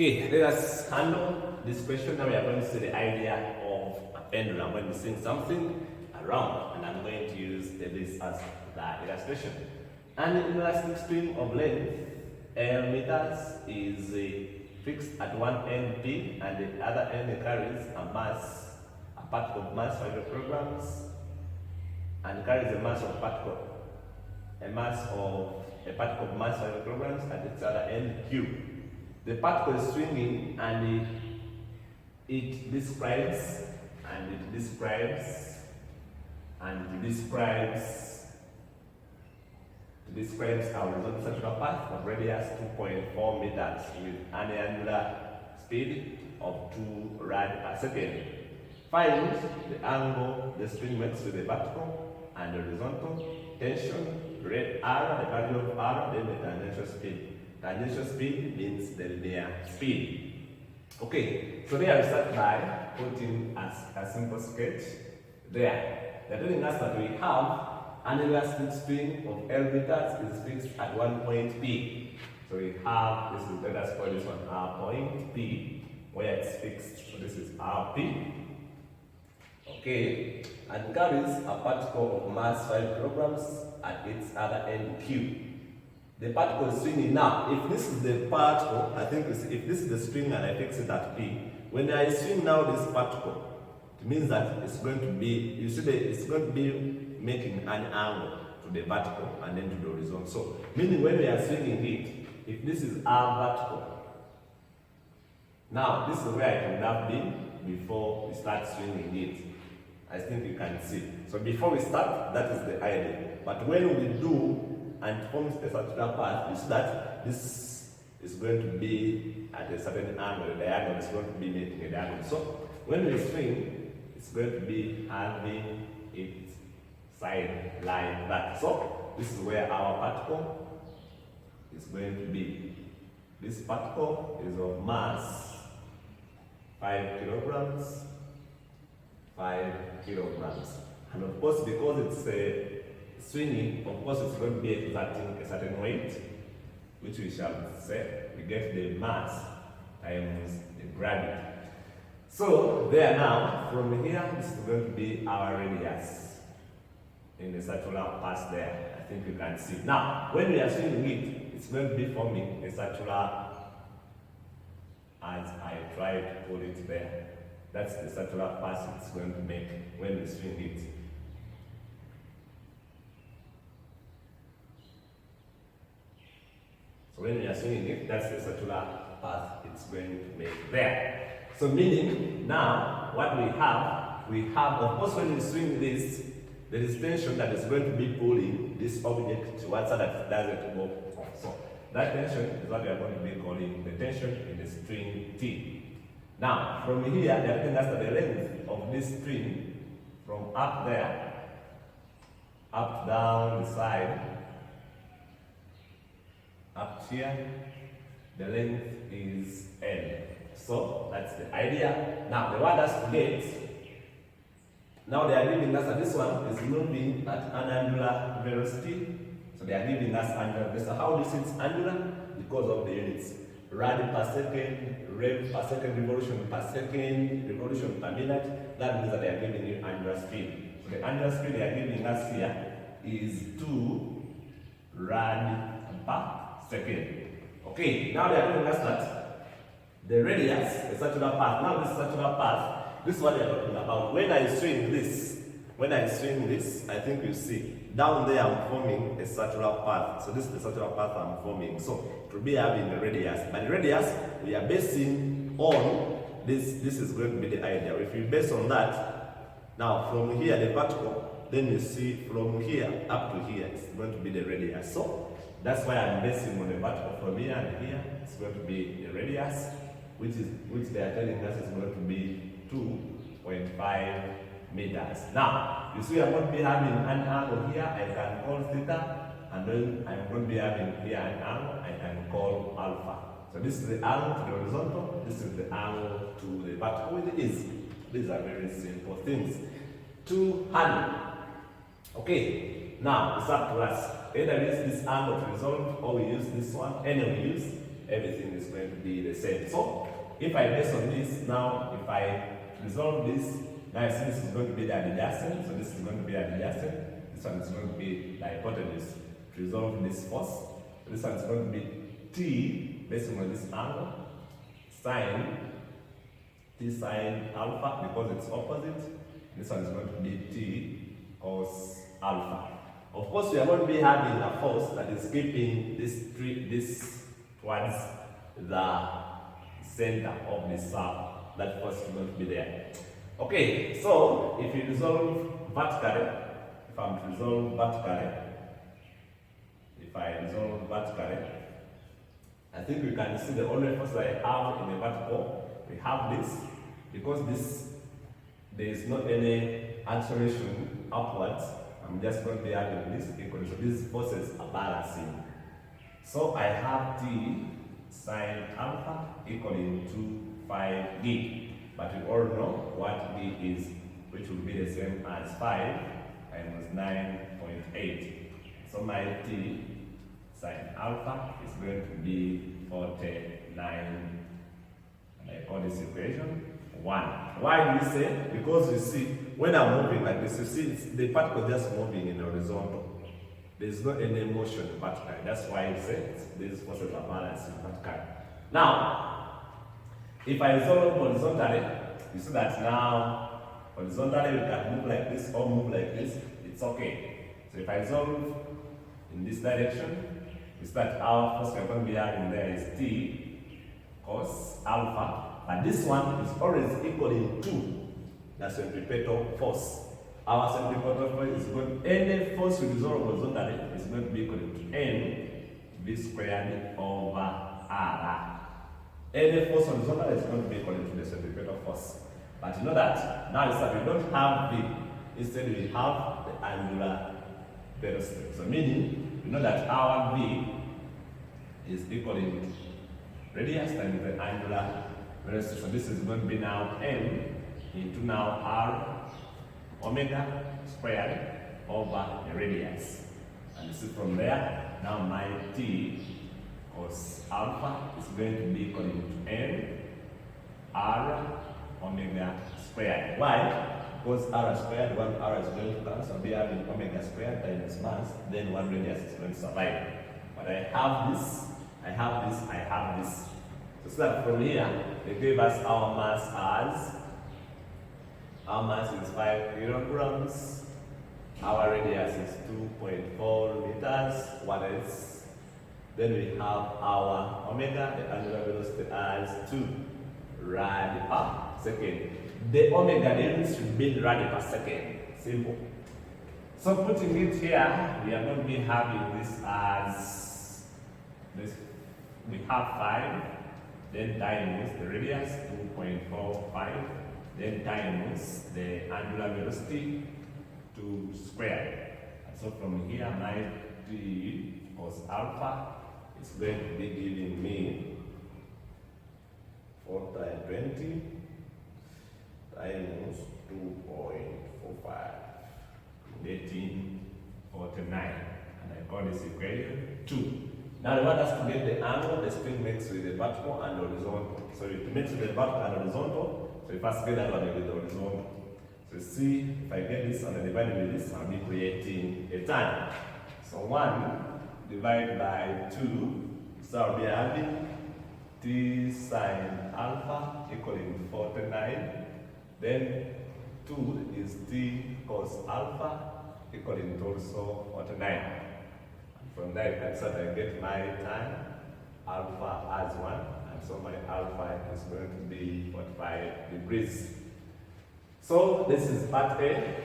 Okay, let us handle this question. Now we are going to see the idea of a pendulum. I'm going to swing something around, and I'm going to use this as the illustration. An elastic string of length L meters is fixed at one end P, and the other end carries a mass, a particle mass 5 kilograms, and carries a mass of particle, a particle mass 5 kilograms at its other end Q. The particle is swinging, and it describes our horizontal circular path of radius 2.4 meters with an angular speed of 2 rad per second. Find the angle the string makes with the vertical and the horizontal tension, rate R, the value of R, then the tangential speed. Tangential speed means the linear speed. Okay, so there we start by putting a simple sketch there. They're telling us that we have an elastic string of L meters is fixed at one point P. So we have this, let us call this one our point P, where it's fixed. So this is our P. Okay, and carries a particle of mass 5 kilograms at its other end Q. The particle is swinging. Now, if this is the particle, I think if this is the string and I fix it at P, when I swing now this particle, it means that it's going to be, you see, it's going to be making an angle to the vertical and then to the horizontal. So, meaning when we are swinging it, if this is our vertical, now this is where it would have been before we start swinging it. I think you can see. So before we start, that is the idea. But when we do and forms a circular path, you see that this is going to be at a certain angle. The diagonal is going to be making a diagonal. So when we swing, it's going to be having its side line back. So this is where our particle is going to be. This particle is of mass 5 kilograms. 5 kilograms. And of course, because it's swinging, of course it's going to be exerting a certain weight, which we shall say, we get the mass times the gravity. So there now, from here, this is going to be our radius in the circular path there. I think you can see. Now, when we are swinging it, it's going to be forming a circular, as I try to put it there. That's the circular path it's going to make when we swing it. So when we are swinging it, that's the circular path it's going to make there. So meaning, now, what we have, of course, when we swing this, there is tension that is going to be pulling this object towards that it doesn't go off. So that tension is what we are going to be calling the tension in the string T. Now, from here, they are telling us that the length of this string from up there, up, down, the side, up here, the length is L. So, that's the idea. Now, they want us to get, now they are giving us that this one is moving at an angular velocity. So, they are giving us angular velocity. So, how this is angular? Because of the units. Rad per second, rev per second, revolution per second, revolution per minute. That means that they are giving you angular speed. So the angular speed they are giving us here is 2 rad per second. Okay, now they are telling us that the radius, the circular path, now this circular path, this is what they are talking about. When I swing this, I think you see, down there I'm forming a circular path. So this is the circular path I'm forming. So it will be having the radius. But the radius, we are basing on this. This is going to be the idea. If you base on that, now from here, the particle, then you see from here up to here, it's going to be the radius. So that's why I'm basing on the particle from here and here. It's going to be the radius, which they are telling us is going to be 2.5 meters. Now, you see I'm going to be having an angle here, I can call theta, and then I'm going to be having here an angle, I can call alpha. So this is the angle to the horizontal, this is the angle to the vertical. It is. These are very simple things to handle. Okay, now it's up to us. Either use this angle to resolve, or we use this one, any we use, everything is going to be the same. So if I base on this, now if I resolve this, now I see this is going to be the adjacent, so this is going to be adjacent, this one is going to be the hypotenuse. To resolve this force, this one is going to be T, based on this angle, sine, T sine alpha, because it's opposite. This one is going to be T cos alpha. Of course, we are going to be having a force that is keeping this towards the center of the circle. That force is going to be there. Okay, so if you resolve vertically, if I'm to resolve vertically, if I resolve vertically, I think we can see the only force that I have in the vertical. We have this, because there is not any acceleration upwards. I'm just going to be having this equal. So these forces are balancing. So I have T sine alpha equaling to 5D. But we all know what D is, which will be the same as 5 minus 9.8. So my T sine alpha is going to be 49. And I call this equation 1. Why do we say? Because you see, when I'm moving like this, you see the particle just moving in horizontal. There's not any motion vertically. That's why you say these forces are balancing vertically. Now, if I resolve horizontally, you see that now horizontally we can move like this or move like this. It's okay. So if I resolve in this direction, you see that our force we're going to be having there is T cos alpha. But this one is always equaling to the centripetal force. Our centripetal force is going to, any force we resolve horizontally is going to be equal to N V squared over R. Any force horizontal is going to be equal to the centripetal force. But you know that now is that we don't have V, instead we have the angular velocity. So meaning we know that our V is equal to radius times the angular velocity. So this is going to be now M into now R omega squared over the radius. And you see from there, now my T cos alpha is going to be equal to N R omega squared. Why? Because R squared, 1 R is going to cancel, we have in omega squared times mass, then 1 radius is going to survive. But I have this, I have this, I have this. So that from here, they gave us our mass is 5 kilograms, our radius is 2.4 meters, what else? Then we have our omega, the angular velocity as 2 rad per second. The omega, the unit should be rad per second, simple. So putting it here, we are going to be having this as, this. We have 5, then times the radius, 2.45, then times the angular velocity, 2 squared. And so from here, my T cos alpha is going to be giving me 4 times 20 times 2.45, getting 49. And I call this equation 2. Now we want us to get the angle the spring makes with the vertical and horizontal. So to mix with the vertical and horizontal, so we first get that one with the horizontal. So see, if I get this and I divide it with this, I'll be creating a tan. So 1 divided by 2, so I'll be having T sine alpha equaling 49. Then 2 is T cos alpha equaling also 49. From there, you can start I get my tan alpha as 1, and so my alpha is going to be 45 degrees. So this is part A.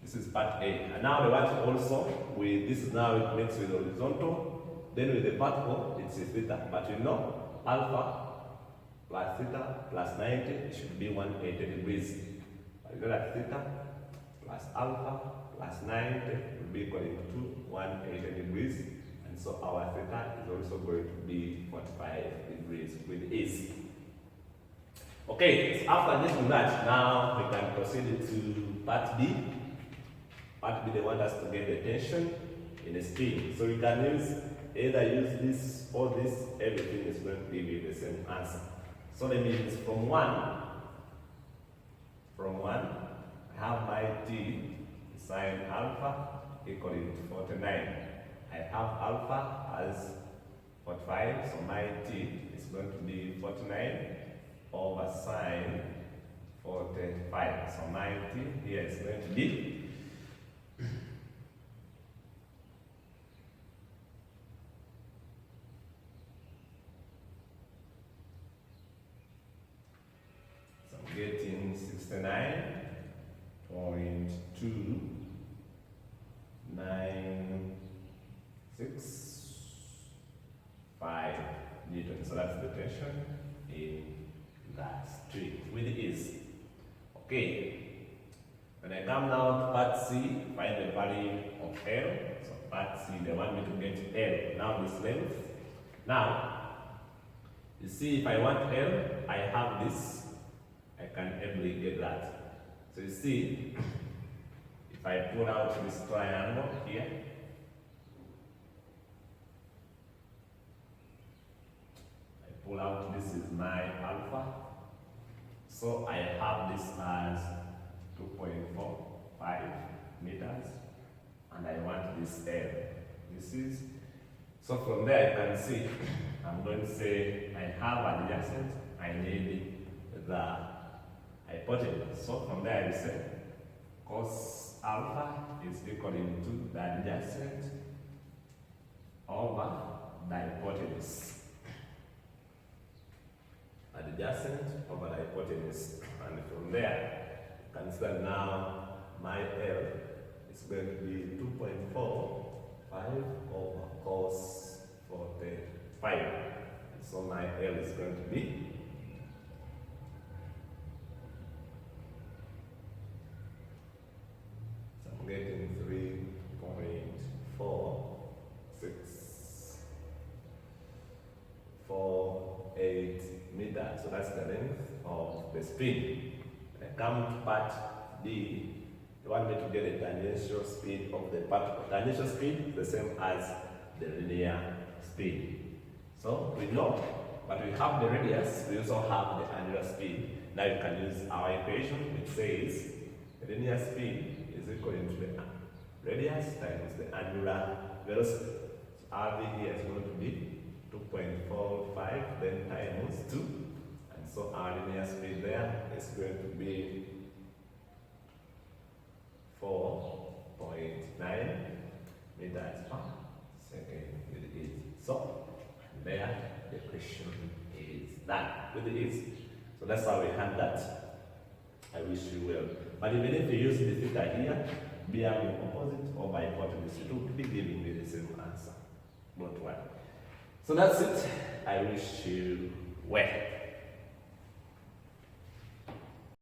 This is part A. And now we want to also, with this is now it makes with horizontal, then with the vertical, it's a theta. But you know, alpha plus theta plus 90 should be 180 degrees. But you know that theta plus alpha plus 90 will be equal to 180 degrees, and so our theta is also going to be 45 degrees with ease. Okay, so after this that, now we can proceed to part B. Part B, they want us to get the tension in the spring. So we can use either use this or this, everything is going to give you the same answer. So that means from 1, I have my t sine alpha equaling to 49. I have alpha as 45, so my t is going to be 49 over sine 45. So my t here is going to be getting 69.296.5 newtons. So that's the tension in that string with ease. Okay. When I come now to part C, find the value of L. So part C, they want me to get L. Now this length. Now, you see, if I want L, I have this. I can easily get that. So you see, if I pull out this triangle here, I pull out, this is my alpha. So I have this as 2.45 meters, and I want this L. This is, so from there I can see, I'm going to say I have adjacent, I need the hypotenuse. So from there I say cos alpha is equal to the adjacent over the hypotenuse. Adjacent over the hypotenuse. And from there, consider now my L is going to be 2.45 over cos 45. And so my L is going to be getting 3.4648 meters. So that's the length of the spin. When I come to part D, you want me to get a tangential speed of the particle. Tangential speed is the same as the linear speed. So we know, but we have the radius, we also have the angular speed. Now you can use our equation, which says the linear speed is equal to the radius times the angular velocity. So RV here is going to be 2.45 then times 2. And so our linear speed there is going to be 4.9 meters per second with ease. So there the question is done with ease. So that's how we hand that. I wish you well. But even if you use the theta here, be having opposite or by hypotenuse, it will be giving me the same answer. Not one. So that's it. I wish you well.